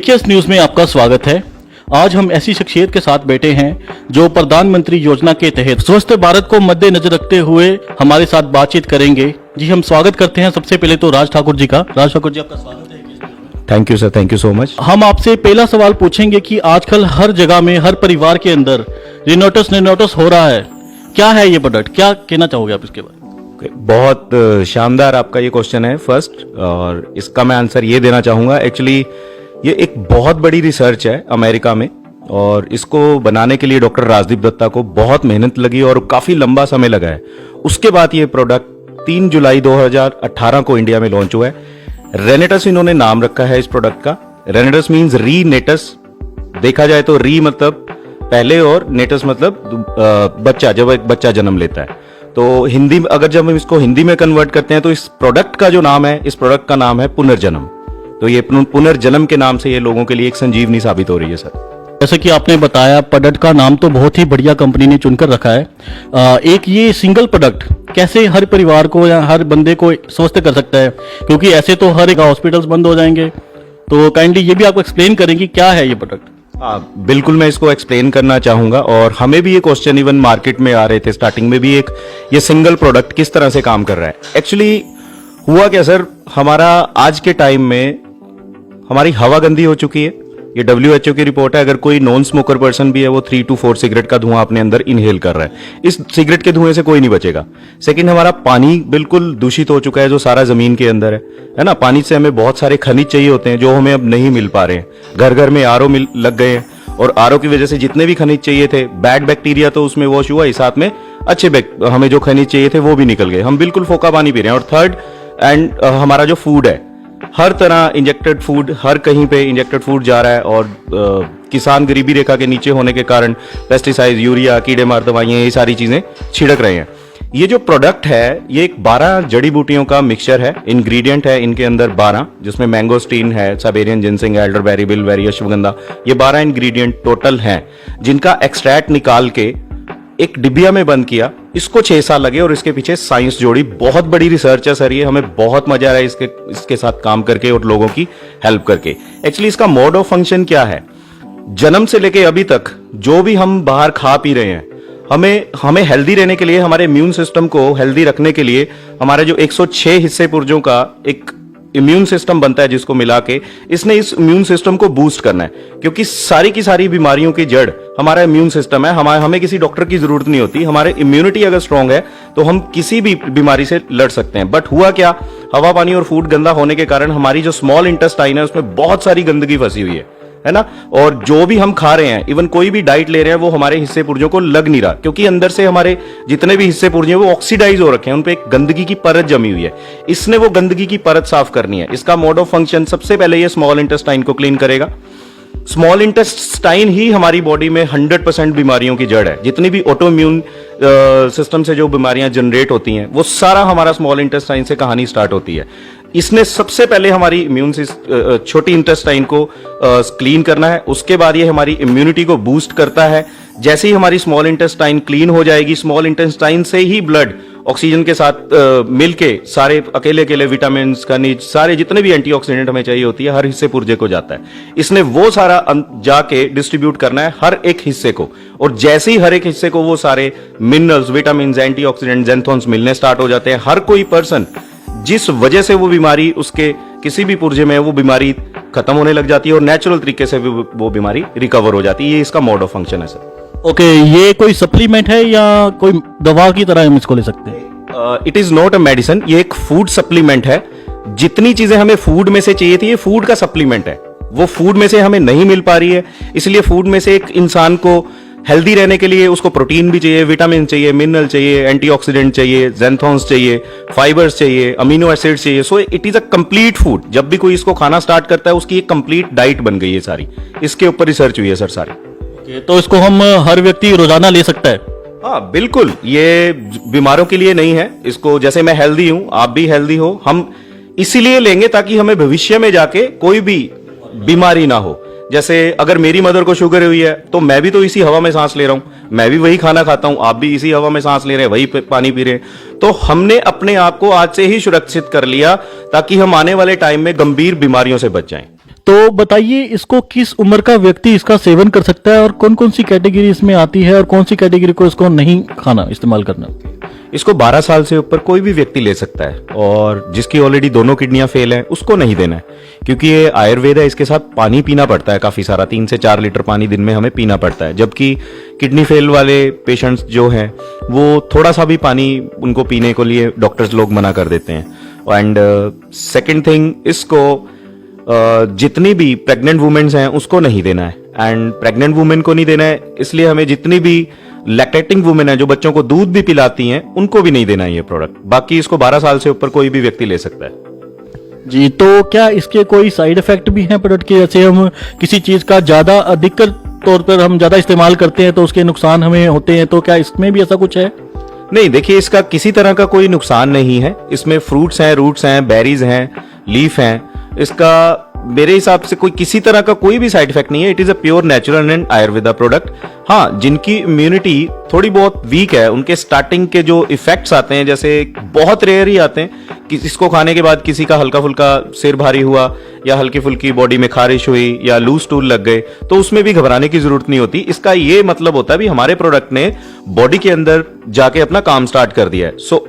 Case news में आपका स्वागत है। आज हम ऐसी शख्सियत के साथ बैठे हैं जो प्रधानमंत्री योजना के तहत स्वस्थ भारत को मद्देनजर रखते हुए हमारे साथ बातचीत करेंगे। जी, हम स्वागत करते हैं सबसे पहले तो राज ठाकुर जी का। राज ठाकुर जी, आपका स्वागत है। Thank you sir, thank you so much. हम आपसे पहला सवाल पूछेंगे कि आजकल हर जगह में, हर परिवार के अंदर रिनोटस हो रहा है। क्या है ये प्रोडक्ट, क्या कहना चाहोगे आप इसके बारे में? बहुत शानदार आपका ये क्वेश्चन है फर्स्ट, और इसका मैं आंसर ये देना चाहूंगा। एक्चुअली ये एक बहुत बड़ी रिसर्च है अमेरिका में, और इसको बनाने के लिए डॉक्टर राजदीप दत्ता को बहुत मेहनत लगी और काफी लंबा समय लगा है। उसके बाद ये प्रोडक्ट 3 जुलाई 2018 को इंडिया में लॉन्च हुआ है। रेनेटस इन्होंने नाम रखा है इस प्रोडक्ट का। Renatus means Renatus. देखा जाए तो री मतलब पहले और नेटस मतलब बच्चा, जब एक बच्चा जन्म लेता है। तो हिंदी में अगर जब हम इसको हिंदी में कन्वर्ट करते हैं तो इस प्रोडक्ट का जो नाम है, इस प्रोडक्ट का नाम है पुनर्जन्म। तो ये पुनर्जन्म के नाम से ये लोगों के लिए एक संजीवनी साबित हो रही है सर। जैसे कि आपने बताया, प्रोडक्ट का नाम तो बहुत ही बढ़िया कंपनी ने चुनकर रखा है। एक ये सिंगल प्रोडक्ट कैसे हर परिवार को या हर बंदे को स्वस्थ कर सकता है, क्योंकि ऐसे तो हर एक हॉस्पिटल्स बंद हो जाएंगे। तो काइंडली ये भी आपको एक्सप्लेन करेंगे क्या है ये प्रोडक्ट। हाँ बिल्कुल, मैं इसको एक्सप्लेन करना चाहूंगा। और हमें भी ये क्वेश्चन इवन मार्केट में आ रहे थे स्टार्टिंग में भी, एक ये सिंगल प्रोडक्ट किस तरह से काम कर रहा है। एक्चुअली हुआ क्या सर, हमारा आज के टाइम में हमारी हवा गंदी हो चुकी है। ये WHO की रिपोर्ट है। अगर कोई नॉन स्मोकर पर्सन भी है, वो 3 to 4 सिगरेट का धुआं अपने अंदर इनहेल कर रहा है। इस सिगरेट के धुएं से कोई नहीं बचेगा। सेकंड, हमारा पानी बिल्कुल दूषित हो चुका है, जो सारा जमीन के अंदर है ना। पानी से हमें बहुत सारे खनिज चाहिए होते हैं, जो हमें अब नहीं मिल पा रहे हैं। घर घर में RO लग गए हैं, और RO की वजह से जितने भी खनिज चाहिए थे, बैड बैक्टीरिया तो उसमें वॉश हुआ ही, साथ में अच्छे हमें जो खनिज चाहिए थे वो भी निकल गए। हम बिल्कुल फोका पानी पी रहे हैं। और थर्ड हमारा जो फूड है, हर तरह इंजेक्टेड फूड, हर कहीं पे इंजेक्टेड फूड जा रहा है। और किसान गरीबी रेखा के नीचे होने के कारण पेस्टिसाइड, यूरिया, कीड़े मार दवाइयां, ये सारी चीजें छिड़क रहे हैं। ये जो प्रोडक्ट है, ये एक 12 जड़ी बूटियों का मिक्सचर है। इंग्रेडिएंट है इनके अंदर 12, जिसमें मैंगोस्टीन है, Siberian ginseng, elderberry, bilberry, ashwagandha. ये 12 इंग्रेडिएंट टोटल हैं, जिनका एक्सट्रैक्ट निकाल के एक डिबिया में बंद किया। इसको 6 साल लगे, और इसके पीछे साइंस जोड़ी। बहुत बड़ी रिसर्च है सर ये। हमें बहुत मजा आ रहा है इसके साथ काम करके और लोगों की हेल्प करके। एक्चुअली इसका मोड ऑफ फंक्शन क्या है, जन्म से लेके अभी तक जो भी हम बाहर खा पी रहे हैं, हमें हेल्दी रहने के लिए, हमारे इम्यून सिस्टम को हेल्दी रखने के लिए, हमारे जो 106 हिस्से पुर्जों का एक इम्यून सिस्टम बनता है, जिसको मिला के इसने इस इम्यून सिस्टम को बूस्ट करना है। क्योंकि सारी की सारी बीमारियों की जड़ हमारा इम्यून सिस्टम है। हमें किसी डॉक्टर की जरूरत नहीं होती। हमारे इम्यूनिटी अगर स्ट्रांग है तो हम किसी भी बीमारी से लड़ सकते हैं। बट हुआ क्या, हवा, पानी और फूड गंदा होने के कारण हमारी जो स्मॉल इंटेस्टाइन है, उसमें बहुत सारी गंदगी फंसी हुई है ना। और जो भी हम खा रहे हैं, इवन कोई भी डाइट ले रहे हैं, वो हमारे हिस्से पुर्जों को लग नहीं रहा, क्योंकि अंदर से हमारे जितने भी हिस्से पुर्जे हैं वो ऑक्सीडाइज हो रखे हैं, उन पे एक गंदगी की परत जमी हुई है। इसने वो गंदगी की परत साफ करनी है। इसका मोड ऑफ फंक्शन, सबसे पहले ये स्मॉल इंटेस्टाइन को क्लीन करेगा। स्मॉल इंटेस्टाइन ही हमारी बॉडी में 100% बीमारियों की जड़ है। जितनी भी ऑटो इम्यून सिस्टम से जो बीमारियां जनरेट होती हैं, वो सारा हमारा स्मॉल इंटेस्टाइन से कहानी स्टार्ट होती है। इसने सबसे पहले हमारी इम्यून छोटी इंटेस्टाइन को क्लीन करना है। उसके बाद ये हमारी इम्यूनिटी को बूस्ट करता है। जैसे ही हमारी स्मॉल इंटेस्टाइन क्लीन हो जाएगी, स्मॉल इंटेस्टाइन से ही ब्लड ऑक्सीजन के साथ मिलके सारे अकेले विटामिन, खनिज, सारे जितने भी एंटीऑक्सीडेंट हमें चाहिए होती है, हर हिस्से पुर्जे को जाता है। इसने वो सारा जाके डिस्ट्रीब्यूट करना है हर एक हिस्से को। और जैसे ही हर एक हिस्से को वो सारे मिनरल्स, विटामिन, एंटीऑक्सीडेंट, ज़ैंथोन्स मिलने स्टार्ट हो जाते हैं, हर कोई पर्सन जिस वजह से वो बीमारी उसके किसी भी पुर्जे में, वो बीमारी खत्म होने लग जाती है, और नेचुरल तरीके से वो बीमारी रिकवर हो जाती है। ये इसका मोड ऑफ फंक्शन है सर। ओके, ये कोई सप्लीमेंट है या कोई दवा की तरह हम इसको ले सकते हैं? It is not a medicine, ये एक फूड सप्लीमेंट है। जितनी चीजें हमें फूड में से चाहिए थी, ये फूड का सप्लीमेंट है। वो फूड में से हमें नहीं मिल पा रही है, इसलिए फूड में से एक इंसान को हेल्दी रहने के लिए उसको प्रोटीन भी चाहिए, विटामिन चाहिए, मिनरल चाहिए, एंटीऑक्सीडेंट चाहिए, ज़ैंथोन्स चाहिए, फाइबर्स चाहिए, अमीनो एसिड चाहिए। So it is a complete food. जब भी कोई इसको खाना स्टार्ट करता है, उसकी एक कंप्लीट डाइट बन गई है सारी। इसके ऊपर रिसर्च हुई है सर सारी। तो इसको हम हर व्यक्ति रोजाना ले सकता है? हाँ बिल्कुल, ये बीमारों के लिए नहीं है। इसको, जैसे मैं हेल्दी हूं, आप भी हेल्दी हो, हम इसीलिए लेंगे ताकि हमें भविष्य में जाके कोई भी बीमारी ना हो। जैसे अगर मेरी मदर को शुगर हुई है, तो मैं भी तो इसी हवा में सांस ले रहा हूं, मैं भी वही खाना खाता हूं, आप भी इसी हवा में सांस ले रहे हैं, वही पानी पी रहे हैं। तो हमने अपने आप को आज से ही सुरक्षित कर लिया ताकि हम आने वाले टाइम में गंभीर बीमारियों से बच जाएं। तो बताइए इसको किस उम्र का व्यक्ति इसका सेवन कर सकता है और कौन कौन सी कैटेगरी इसमें आती है और कौन सी कैटेगरी को इसको नहीं खाना इस्तेमाल करना? इसको 12 साल से ऊपर कोई भी व्यक्ति ले सकता है और जिसकी ऑलरेडी दोनों किडनियां फेल हैं उसको नहीं देना है, क्योंकि ये आयुर्वेद है, इसके साथ पानी पीना पड़ता है काफी सारा, 3 से 4 लीटर पानी दिन में हमें पीना पड़ता है। जबकि किडनी फेल वाले पेशेंट्स जो हैं वो थोड़ा सा भी पानी उनको पीने को लिए डॉक्टर्स लोग मना कर देते हैं। एंड सेकेंड थिंग, इसको जितनी भी प्रेग्नेंट वुमेन्स हैं उसको नहीं देना है। एंड प्रेग्नेंट वुमेन को नहीं देना है, इसलिए हमें जितनी भी लैक्टेटिंग वुमेन है जो बच्चों को दूध भी पिलाती हैं उनको भी नहीं देना है ये प्रोडक्ट। बाकी इसको 12 साल से ऊपर कोई भी व्यक्ति ले सकता है। जी, तो क्या इसके कोई साइड इफेक्ट भी हैं प्रोडक्ट के? जैसे हम किसी चीज का ज्यादा अधिकतर तौर पर हम ज्यादा इस्तेमाल करते हैं तो उसके नुकसान हमें होते हैं, तो क्या इसमें भी ऐसा कुछ है? नहीं, देखिए इसका किसी तरह का कोई नुकसान नहीं है। इसमें फ्रूट्स हैं, रूट्स हैं, बेरीज हैं, लीफ हैं। इसका मेरे हिसाब से कोई किसी तरह का कोई भी साइड इफेक्ट नहीं है। It is a pure natural and Ayurveda product. हाँ, जिनकी इम्यूनिटी थोड़ी बहुत वीक है उनके स्टार्टिंग के जो इफेक्ट्स आते हैं, जैसे बहुत रेयर ही आते हैं कि इसको खाने के बाद किसी का हल्का फुल्का सिर भारी हुआ या हल्की फुल्की बॉडी में खारिश हुई या लूज स्टूल लग गए, तो उसमें भी घबराने की जरूरत नहीं होती। इसका ये मतलब होता है भी हमारे प्रोडक्ट ने बॉडी के अंदर जाके अपना काम स्टार्ट कर दिया है। सो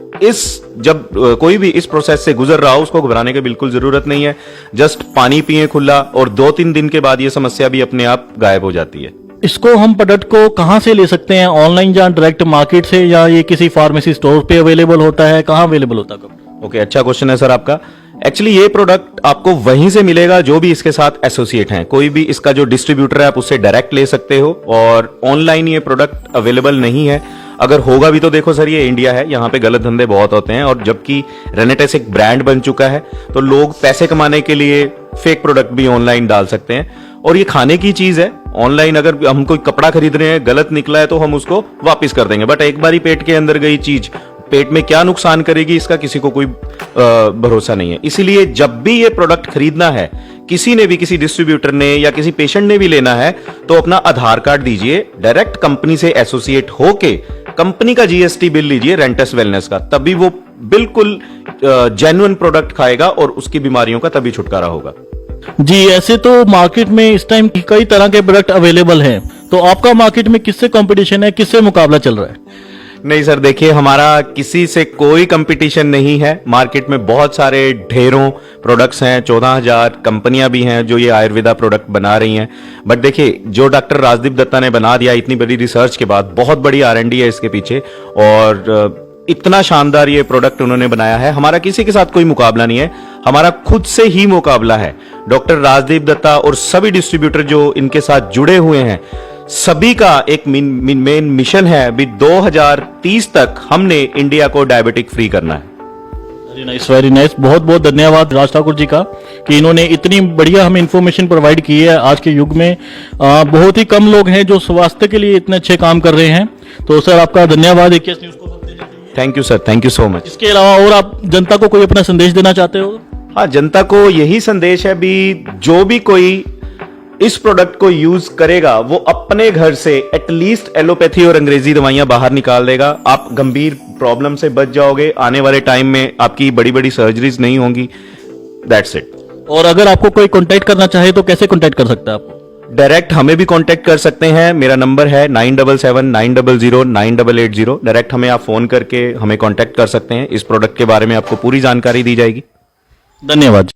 जब कोई भी इस प्रोसेस से गुजर रहा हो उसको घबराने की बिल्कुल जरूरत नहीं है। जस्ट पानी पिए खुला और 2-3 दिन के बाद ये समस्या भी अपने आप गायब हो जाती है। इसको हम प्रोडक्ट को कहाँ से ले सकते हैं? ऑनलाइन या डायरेक्ट मार्केट से, या ये किसी फार्मेसी स्टोर पे अवेलेबल होता है? कहाँ अवेलेबल होता है? ओके, अच्छा क्वेश्चन है सर आपका। एक्चुअली ये प्रोडक्ट आपको वहीं से मिलेगा जो भी इसके साथ एसोसिएट हैं। कोई भी इसका जो डिस्ट्रीब्यूटर है आप उससे डायरेक्ट ले सकते हो, और ऑनलाइन ये प्रोडक्ट अवेलेबल नहीं है। अगर होगा भी तो देखो सर, ये इंडिया है, यहाँ पे गलत धंधे बहुत होते हैं, और जबकि रेनेटेस एक ब्रांड बन चुका है तो लोग पैसे कमाने के लिए फेक प्रोडक्ट भी ऑनलाइन डाल सकते हैं। और ये खाने की चीज है। ऑनलाइन अगर हम कोई कपड़ा खरीद रहे हैं, गलत निकला है तो हम उसको वापस कर देंगे, बट एक बार ही पेट के अंदर गई चीज पेट में क्या नुकसान करेगी इसका किसी को कोई भरोसा नहीं है। इसीलिए जब भी ये प्रोडक्ट खरीदना है, किसी ने भी, किसी डिस्ट्रीब्यूटर ने या किसी पेशेंट ने भी लेना है, तो अपना आधार कार्ड दीजिए, डायरेक्ट कंपनी से एसोसिएट होके कंपनी का जीएसटी बिल लीजिए रेंटस वेलनेस का, तभी वो बिल्कुल जेन्युइन प्रोडक्ट खाएगा और उसकी बीमारियों का तभी छुटकारा होगा। जी, ऐसे तो मार्केट में इस टाइम कई तरह के प्रोडक्ट अवेलेबल हैं, तो आपका मार्केट में किससे कंपटीशन है, किससे मुकाबला चल रहा है? नहीं सर, देखिए हमारा किसी से कोई कंपटीशन नहीं है। मार्केट में बहुत सारे ढेरों प्रोडक्ट्स हैं, 14,000 कंपनियां भी हैं जो ये आयुर्वेदा प्रोडक्ट बना रही हैं। बट देखिए, जो डॉक्टर राजदीप दत्ता ने बना दिया इतनी बड़ी रिसर्च के बाद, बहुत बड़ी R&D है इसके पीछे, और इतना शानदार ये प्रोडक्ट उन्होंने बनाया है। हमारा किसी के साथ कोई मुकाबला नहीं है, हमारा खुद से ही मुकाबला है। डॉक्टर राजदीप दत्ता और सभी डिस्ट्रीब्यूटर जो इनके साथ जुड़े हुए हैं, सभी का एक मेन मिशन है भी 2030 तक हमने इंडिया को डायबिटिक फ्री करना है। Very nice, very nice. बहुत बहुत धन्यवाद राज ठाकुर जी का कि इन्होंने इतनी बढ़िया हमें इंफॉर्मेशन प्रोवाइड की है। आज के युग में बहुत ही कम लोग हैं जो स्वास्थ्य के लिए इतने अच्छे काम कर रहे हैं। तो सर आपका धन्यवाद AKS न्यूज़ को। Thank you sir, thank you so much. इसके अलावा और आप जनता को कोई अपना संदेश देना चाहते हो? हाँ, जनता को यही संदेश है भी जो भी कोई इस प्रोडक्ट को यूज करेगा वो अपने घर से एटलीस्ट एलोपैथी और अंग्रेजी दवाइयां बाहर निकाल देगा। आप गंभीर प्रॉब्लम से बच जाओगे। आने वाले टाइम में आपकी बड़ी बड़ी सर्जरीज नहीं होंगी। That's it. और अगर आपको कोई कांटेक्ट करना चाहे तो कैसे कांटेक्ट कर सकता है आपको? डायरेक्ट हमें भी कांटेक्ट कर सकते हैं। मेरा नंबर है 9779009880। डायरेक्ट हमें आप फोन करके हमें कांटेक्ट कर सकते हैं। इस प्रोडक्ट के बारे में आपको पूरी जानकारी दी जाएगी। धन्यवाद।